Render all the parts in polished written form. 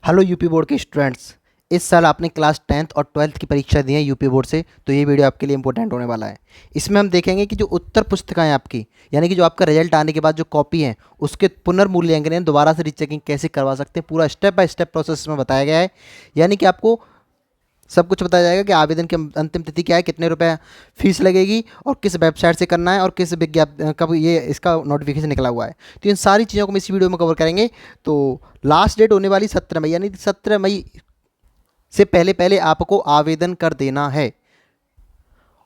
Hello UP board के students. इस साल आपने क्लास 10th और 12th की परीक्षा दी है यूपी बोर्ड से, तो ये वीडियो आपके लिए इंपॉर्टेंट होने वाला है। इसमें हम देखेंगे कि जो उत्तर पुस्तिकाएं आपकी, यानी कि जो आपका रिजल्ट आने के बाद जो कॉपी है उसके पुनर्मूल्यांकन दोबारा से रीचेकिंग कैसे करवा सकते हैं, पूरा स्टेप बाय स्टेप प्रोसेस में बताया गया है। यानी कि आपको सब कुछ बताया जाएगा कि आवेदन की अंतिम तिथि क्या है, कितने रुपए फीस लगेगी और किस वेबसाइट से करना है और किस कब ये इसका नोटिफिकेशन निकला हुआ है। तो इन सारी चीज़ों को हम इस वीडियो में कवर करेंगे। तो लास्ट डेट होने वाली 17 मई, यानी 17 मई से पहले पहले आपको आवेदन कर देना है।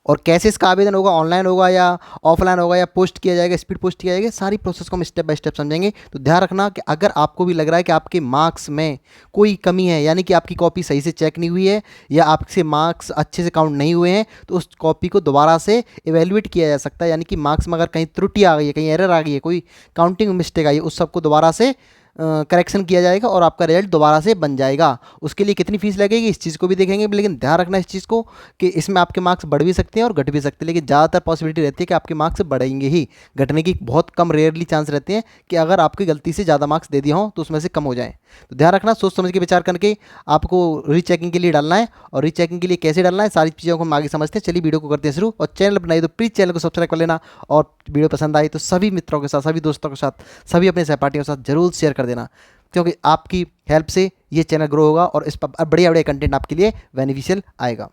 और कैसे इसका आवेदन होगा, ऑनलाइन होगा या ऑफलाइन होगा या पोस्ट किया जाएगा, स्पीड पोस्ट किया जाएगा, सारी प्रोसेस को हम स्टेप बाय स्टेप समझेंगे। तो ध्यान रखना कि अगर आपको भी लग रहा है कि आपके मार्क्स में कोई कमी है, यानी कि आपकी कॉपी सही से चेक नहीं हुई है या आपसे मार्क्स अच्छे से काउंट नहीं हुए हैं, तो उस कॉपी को दोबारा से इवेल्युएट किया जा सकता है। यानी कि मार्क्स में अगर कहीं त्रुटि आ गई है, कहीं एरर आ गई है, कोई काउंटिंग मिस्टेक आई है, उस सबको दोबारा से करेक्शन किया जाएगा और आपका रिजल्ट दोबारा से बन जाएगा। उसके लिए कितनी फीस लगेगी इस चीज़ को भी देखेंगे, लेकिन ध्यान रखना इस चीज़ को कि इसमें आपके मार्क्स बढ़ भी सकते हैं और घट भी सकते हैं, लेकिन ज़्यादातर पॉसिबिलिटी रहती है कि आपके मार्क्स बढ़ेंगे ही। घटने की बहुत कम, रेयरली चांस रहते हैं कि अगर आपकी गलती से ज़्यादा मार्क्स दे दिया हो तो उसमें से कम हो जाए। तो ध्यान रखना, सोच समझ के विचार करके आपको रीचेकिंग के लिए डालना है। और रीचेकिंग के लिए कैसे डालना है, सारी चीज़ों को हम आगे समझते हैं। चलिए वीडियो को करते हैं शुरू। और चैनल बनाइए तो प्लीज़ चैनल को सब्सक्राइब कर लेना, और वीडियो पसंद आई तो सभी मित्रों के साथ, सभी दोस्तों के साथ, सभी अपने सहपाठियों के साथ जरूर शेयर कर देना, क्योंकि आपकी हेल्प से ये चैनल ग्रो होगा और इस पर बढ़िया बढ़िया कंटेंट आपके लिए बेनिफिशियल आएगा।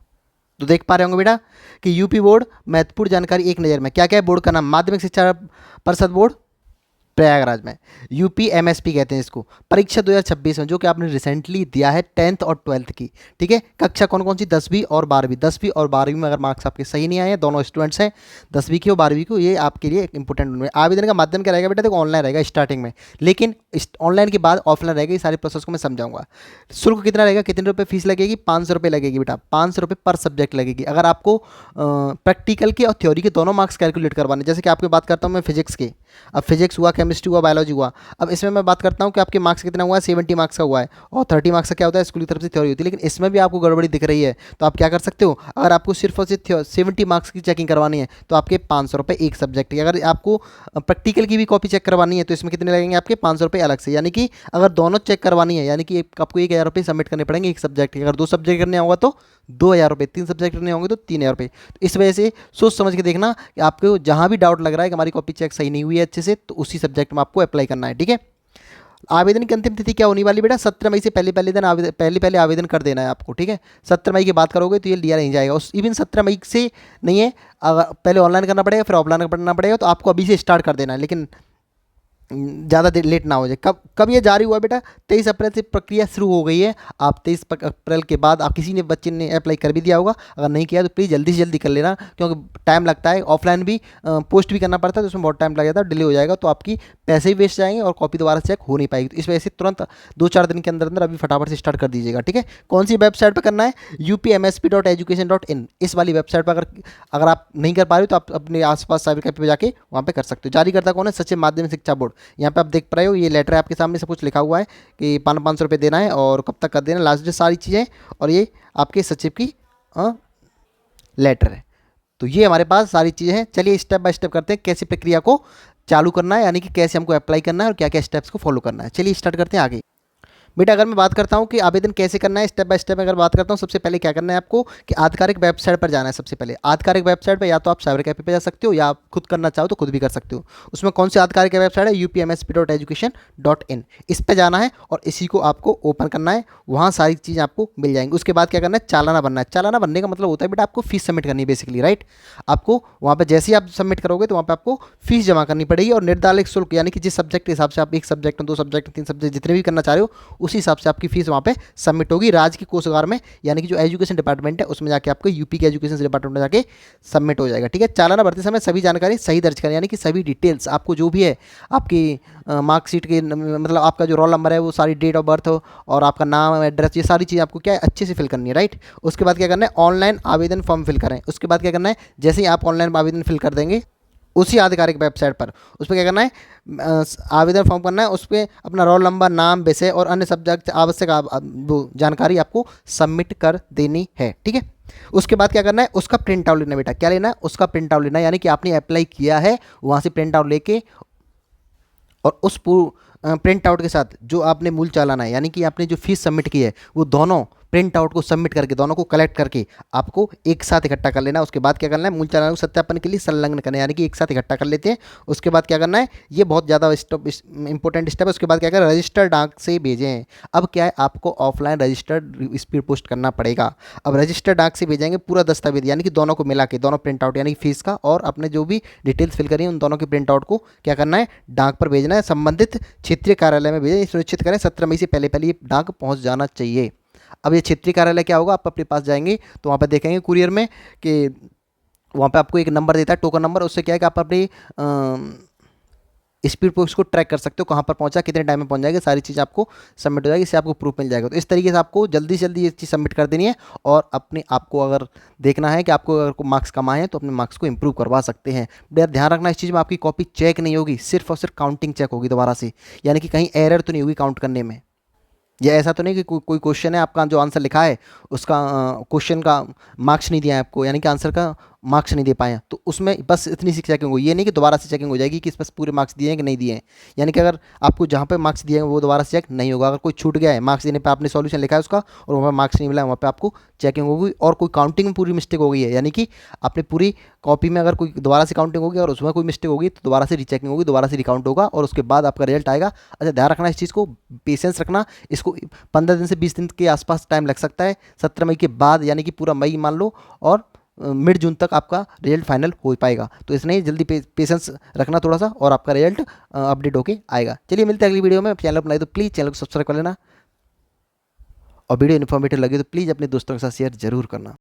तो देख पा रहे होंगे बेटा कि यूपी बोर्ड महत्वपूर्ण जानकारी एक नज़र में। क्या क्या है बोर्ड का नाम? माध्यमिक शिक्षा परिषद बोर्ड प्रयागराज में, यूपी एमएसपी कहते हैं इसको। परीक्षा 2026 में, जो कि आपने रिसेंटली दिया है 10th और 12th की। ठीक है, कक्षा कौन कौन सी? 10वीं और 12वीं। 10वीं और 12वीं में अगर मार्क्स आपके सही नहीं आए हैं, दोनों स्टूडेंट्स हैं 10वीं की और 12वीं को, ये आपके लिए एक इंपॉर्टेंट। आवेदन का माध्यम क्या रहेगा बेटा? देखो ऑनलाइन रहेगा स्टार्टिंग में, लेकिन ऑनलाइन के बाद ऑफलाइन रहेगा। ये सारी प्रोसेस को मैं समझाऊंगा। शुल्क कितना रहेगा, कितने रुपये फीस लगेगी? 500 रुपये लगेगी बेटा, 500 रुपये पर सब्जेक्ट लगेगी। अगर आपको प्रैक्टिकल के और थ्योरी के दोनों मार्क्स कैलकुलेट करवाने, जैसे कि आपकी बात करता हूँ मैं फिजिक्स के, अब फिजिक्स हुआ, केमिस्ट्री हुआ, बायोलॉजी हुआ। अब इसमें मैं बात करता हूँ कि आपके मार्क्स कितना हुआ है, 70 मार्क्स का हुआ है, और 30 मार्क्स का क्या होता है, स्कूल की तरफ से थ्योरी होती है। लेकिन इसमें भी आपको गड़बड़ी दिख रही है, तो आप क्या कर सकते हो? अगर आपको सिर्फ और सिर्फ 70 मार्क्स की चेकिंग करवानी है तो आपके 500 रुपये एक सब्जेक्ट की। अगर आपको प्रैक्टिकल की भी कॉपी चेक करवानी है तो इसमें कितने लगेंगे आपके? 500 रुपये अलग से। यानी कि अगर दोनों चेक करवानी है, यानी कि आपको 1000 रुपये सबमिट करने पड़ेंगे एक सब्जेक्ट के। अगर 2 सब्जेक्ट करने होगा तो 2000 रुपये, 3 सब्जेक्ट करने होंगे तो 3000 रुपये। तो इस वजह से सोच समझ के देखना कि आपको जहाँ भी डाउट लग रहा है कि हमारी कॉपी चेक सही नहीं हुई है अच्छे से, तो उसी सब्जेक्ट में आपको अप्लाई करना है। ठीक है, आवेदन की अंतिम तिथि क्या होने वाली बेटा? 17 मई से पहले पहले दिन आवेदन, पहले पहले आवेदन कर देना है आपको। ठीक है, 17 मई की बात करोगे तो ये लिया नहीं जाएगा। उस इवन 17 मई से नहीं है, अगर पहले ऑनलाइन करना पड़ेगा फिर ऑफलाइन करना पड़ेगा, तो आपको अभी से स्टार्ट कर देना है, लेकिन ज़्यादा देर लेट ना हो जाए। कब कब ये जारी हुआ बेटा? 23 अप्रैल से प्रक्रिया शुरू हो गई है। आप 23 अप्रैल के बाद आप किसी ने बच्चे ने अप्लाई कर भी दिया होगा, अगर नहीं किया तो प्लीज़ जल्दी से जल्दी कर लेना, क्योंकि टाइम लगता है। ऑफलाइन भी पोस्ट भी करना पड़ता है, तो उसमें बहुत टाइम लग जाता है, डिले हो जाएगा, तो आपकी पैसे भी वेस्ट जाएंगे और कॉपी दोबारा चेक हो नहीं पाएगी। तो इस वजह से तुरंत 2-4 दिन के अंदर अंदर अभी फटाफट से स्टार्ट कर दीजिएगा। ठीक है, कौन सी वेबसाइट पर करना है? upmsp.education.in, इस वाली वेबसाइट पर अगर अगर आप नहीं कर पा रहे हो तो आप अपने आसपास साइबर कैफे पे जाके वहाँ पे कर सकते हो। जारी करता कौन है? सचिव माध्यमिक शिक्षा बोर्ड। यहाँ पे आप देख पा रहे हो, ये लेटर है आपके सामने, सब कुछ लिखा हुआ है कि 500 रुपये देना है और कब तक कर देना, लास्ट डेट, सारी चीज़ें। और ये आपके सचिव की लेटर है। तो ये हमारे पास सारी चीज़ें हैं। चलिए स्टेप बाय स्टेप करते हैं कैसे प्रक्रिया को चालू करना है, यानी कि कैसे हमको अप्लाई करना है और क्या क्या स्टेप्स को फॉलो करना है। चलिए स्टार्ट करते हैं आगे। बेटा अगर मैं बात करता हूँ कि आवेदन कैसे करना है, स्टेप बाय स्टेप अगर बात करता हूँ, सबसे पहले क्या करना है आपको कि आधिकारिक वेबसाइट पर जाना है। सबसे पहले आधिकारिक वेबसाइट पर या तो आप साइबर कैफे पे जा सकते हो, या आप खुद करना चाहो तो खुद भी कर सकते हो। उसमें कौन सी आधिकारिक वेबसाइट है? upmsp.education.in, इस पर जाना है और इसी को आपको ओपन करना है। वहाँ सारी चीज़ आपको मिल जाएंगी। उसके बाद क्या करना है? चालाना बनना है। चालाना बनने का मतलब होता है बेटा आपको फीस सबमिट करनी है बेसिकली, राइट। आपको वहाँ पर जैसे ही आप सबमिट करोगे तो वहाँ पर आपको फीस जमा करनी पड़ेगी, और निर्धारित शुल्क, यानी कि जिस सब्जेक्ट के हिसाब से आप, एक सब्जेक्ट में, 2 सब्जेक्ट में, 3 सब्जेक्ट, जितने भी करना चाह रहे हो उसी हिसाब से आपकी फीस वहाँ पे सबमिट होगी राज्य के कोषागार में, यानी कि जो एजुकेशन डिपार्टमेंट है उसमें जाके आपको, यूपी के एजुकेशन डिपार्टमेंट में जाके सबमिट हो जाएगा। ठीक है, चालाना भरते समय सभी जानकारी सही दर्ज करें, यानी कि सभी डिटेल्स आपको जो भी है आपकी मार्कशीट के, मतलब आपका जो रोल नंबर है वो, सारी डेट ऑफ बर्थ और आपका नाम, एड्रेस, ये सारी चीज़ आपको क्या है अच्छे से फिल करनी है, राइट। उसके बाद क्या करना है? ऑनलाइन आवेदन फॉर्म फिल करें। उसके बाद क्या करना है? जैसे ही आप ऑनलाइन आवेदन फिल कर देंगे उसी आधिकारिक वेबसाइट पर, उस पर क्या करना है? आवेदन फॉर्म करना है, उस पर अपना रोल नंबर, नाम, विषय और अन्य सब्जेक्ट आवश्यक वो जानकारी आपको सबमिट कर देनी है। ठीक है, उसके बाद क्या करना है? उसका प्रिंट आउट लेना बेटा। क्या लेना है? उसका प्रिंट आउट लेना, यानी कि आपने अप्लाई किया है, वहाँ से प्रिंट आउट लेके और उस प्रिंट आउट के साथ जो आपने मूल चालान है यानी कि आपने जो फीस सबमिट की है वो दोनों प्रिंट आउट को सबमिट करके दोनों को कलेक्ट करके आपको एक साथ इकट्ठा कर लेना है। उसके बाद क्या करना है, मूल चालान को सत्यापन के लिए संलग्न करना है, यानी कि एक साथ इकट्ठा कर लेते हैं। उसके बाद क्या करना है, ये बहुत ज़्यादा स्टेप इंपॉर्टेंट स्टेप है। उसके बाद क्या करें, रजिस्टर्ड डाक से भेजें। अब क्या है, आपको ऑफलाइन रजिस्टर्ड स्पीड पोस्ट करना पड़ेगा। अब रजिस्टर्ड डाक से भेजेंगे पूरा दस्तावेज, यानी कि दोनों को मिला के दोनों प्रिंट आउट यानी कि फीस का और अपने जो भी डिटेल्स फिल करी उन दोनों की प्रिंट आउट को क्या करना है, डाक पर भेजना है। संबंधित क्षेत्रीय कार्यालय में भेजें। सुनिश्चित करें 17 मई से पहले पहले ये डाक पहुंच जाना चाहिए। अब ये क्षेत्रीय कार्यालय क्या होगा, आप अपने पास जाएंगे तो वहाँ पर देखेंगे कुरियर में कि वहाँ पे आपको एक नंबर देता है, टोकन नंबर। उससे क्या है कि आप अपनी स्पीड पोस्ट को ट्रैक कर सकते हो, कहाँ पर पहुँचा, कितने टाइम में पहुँच जाएगी, सारी चीज़ आपको सबमिट हो जाएगी। इससे आपको प्रूफ मिल जाएगा। तो इस तरीके से आपको जल्दी से जल्दी ये चीज़ सबमिट कर देनी है। और अपने आपको अगर देखना है कि आपको अगर मार्क्स कम आए हैं तो अपने मार्क्स को इंप्रूव करवा सकते हैं। बट यार ध्यान रखना, इस चीज़ में आपकी कॉपी चेक नहीं होगी, सिर्फ और सिर्फ काउंटिंग चेक होगी दोबारा से, यानी कि कहीं एरर तो नहीं होगी काउंट करने में। ये ऐसा तो नहीं कि कोई क्वेश्चन है, आपका जो आंसर लिखा है उसका क्वेश्चन का मार्क्स नहीं दिया है आपको, यानी कि आंसर का मार्क्स नहीं दे पाए हैं, तो उसमें बस इतनी सी चेकिंग हो। ये नहीं कि दोबारा से चेकिंग हो जाएगी कि इस पर पूरे मार्क्स दिए हैं कि नहीं दिए हैं। यानी कि अगर आपको जहाँ पे मार्क्स दिए हैं वो दोबारा से चेक नहीं होगा। अगर कोई छूट गया है मार्क्स देने पे, आपने सॉल्यूशन लिखा है उसका और वहाँ मार्क्स नहीं मिला है, वहाँ पे आपको चेकिंग होगी। और कोई काउंटिंग में पूरी मिस्टेक हो गई है, यानी कि आपने पूरी कॉपी में अगर कोई दोबारा से काउंटिंग होगी और उसमें कोई मिस्टेक होगी तो दोबारा से रीचेकिंग होगी, दोबारा से रिकाउंट होगा और उसके बाद आपका रिजल्ट आएगा। अच्छा, ध्यान रखना इस चीज़ को, पेशेंस रखना। इसको 15 दिन से 20 दिन के आसपास टाइम लग सकता है। 17 मई के बाद यानी कि पूरा मई मान लो और मिड जून तक आपका रिजल्ट फाइनल हो पाएगा। तो इसलिए जल्दी पेशेंस रखना थोड़ा सा और आपका रिजल्ट अपडेट होके आएगा। चलिए मिलते हैं अगली वीडियो में। चैनल बनाए तो प्लीज़ चैनल को सब्सक्राइब कर लेना और वीडियो इन्फॉर्मेटिव लगे तो प्लीज़ अपने दोस्तों के साथ शेयर जरूर करना।